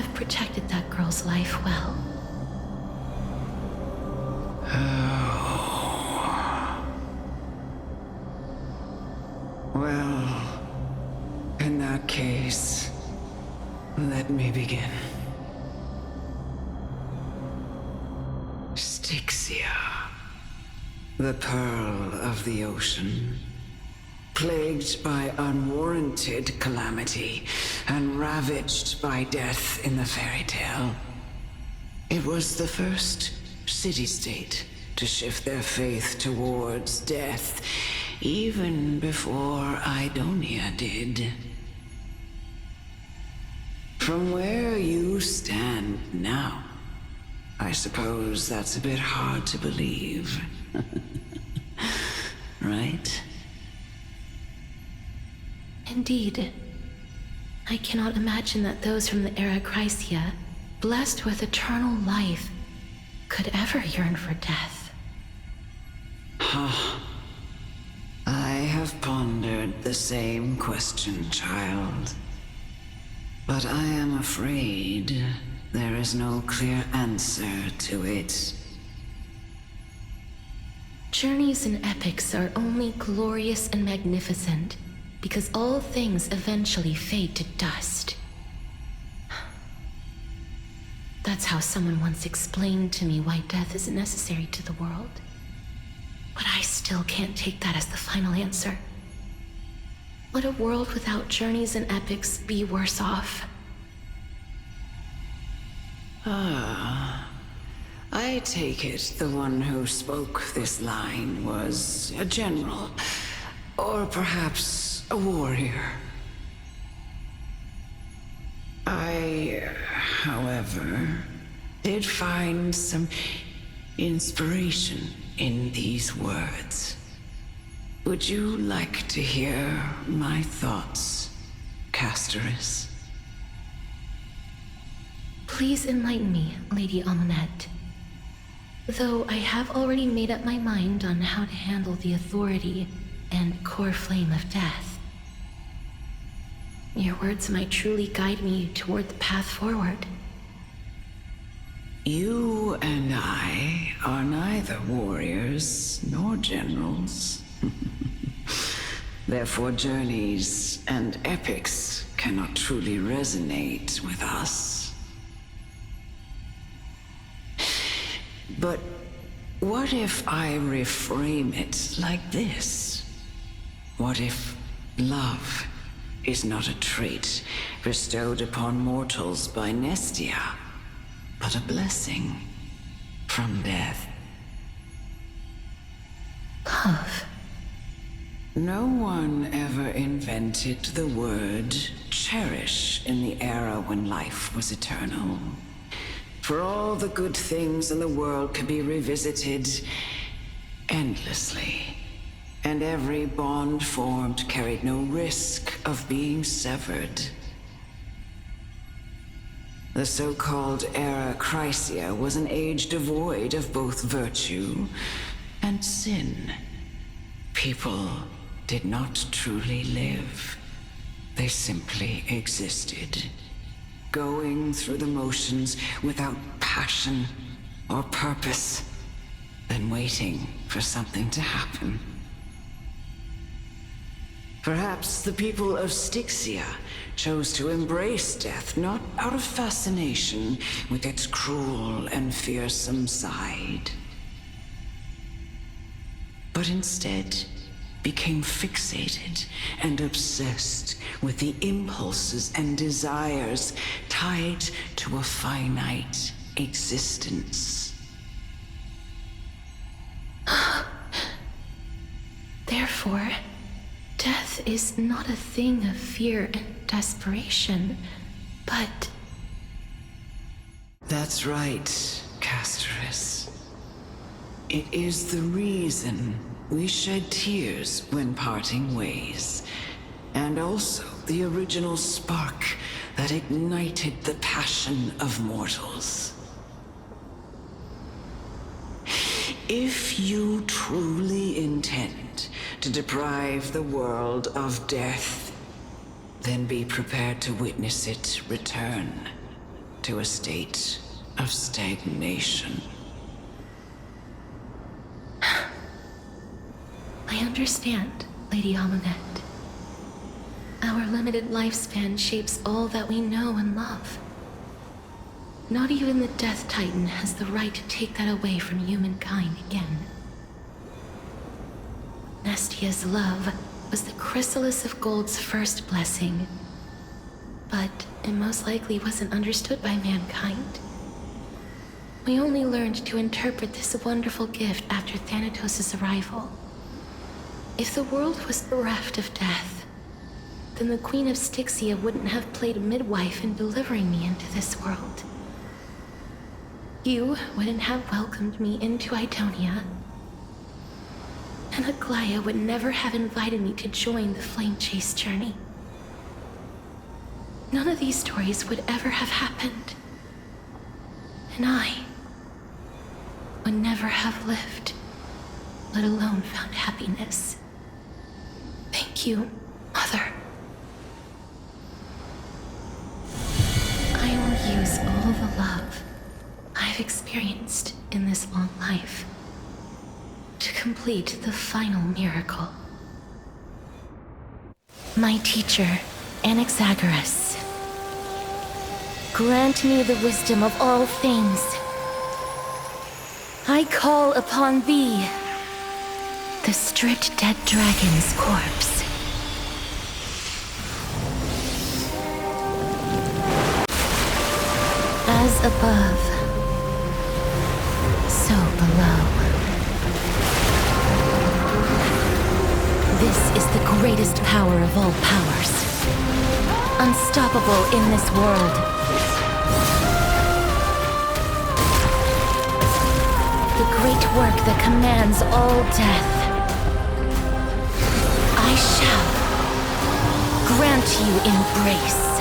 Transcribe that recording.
have protected that girl's life well. Well, in that case, let me begin. Styxia, the pearl of the ocean, plagued by unwarranted calamity and ravaged by death in the fairy tale. It was the first city-state to shift their faith towards death, even before Idonia did. From where you stand now, I suppose that's a bit hard to believe. Right? Indeed. I cannot imagine that those from the era Chrysia, blessed with eternal life, could ever yearn for death. I have pondered the same question, child. But I am afraid there is no clear answer to it. Journeys and epics are only glorious and magnificent because all things eventually fade to dust. That's how someone once explained to me why death isn't necessary to the world. But I still can't take that as the final answer. Would a world without journeys and epics be worse off? I take it the one who spoke this line was a general, or perhaps a warrior. I, however, did find some inspiration in these words. Would you like to hear my thoughts, Casterus? Please enlighten me, Lady Amonette. Though I have already made up my mind on how to handle the authority and core flame of death. Your words might truly guide me toward the path forward. You and I are neither warriors nor generals. Therefore, journeys and epics cannot truly resonate with us. But what if I reframe it like this? What if love is not a trait bestowed upon mortals by Nestia, but a blessing from death? Love. No one ever invented the word cherish in the era when life was eternal. For all the good things in the world could be revisited endlessly, and every bond formed carried no risk of being severed. The so-called era Chrysia was an age devoid of both virtue and sin. People did not truly live. They simply existed, going through the motions without passion or purpose, then waiting for something to happen. Perhaps the people of Styxia chose to embrace death not out of fascination with its cruel and fearsome side, but instead became fixated and obsessed with the impulses and desires tied to a finite existence. Therefore, death is not a thing of fear and desperation, but... That's right, Casterus. It is the reason we shed tears when parting ways, and also the original spark that ignited the passion of mortals. If you truly intend to deprive the world of death, then be prepared to witness it return. to a state of stagnation. I understand, Lady Amunet. Our limited lifespan shapes all that we know and love. Not even the Death Titan has the right to take that away from humankind again. Nestia's love was the chrysalis of Gold's first blessing, but it most likely wasn't understood by mankind. We only learned to interpret this wonderful gift after Thanatos' arrival. If the world was bereft of death, then the Queen of Styxia wouldn't have played midwife in delivering me into this world. You wouldn't have welcomed me into Idonia, and Aglaya would never have invited me to join the Flame Chase journey. None of these stories would ever have happened, and I would never have lived, let alone found happiness. Thank you, Mother. I will use all the love I've experienced in this long life to complete the final miracle. My teacher, Anaxagoras, grant me the wisdom of all things. I call upon thee, the stripped dead dragon's corpse. As above, so below. This is the greatest power of all powers. Unstoppable in this world. The great work that commands all death. I shall grant you embrace.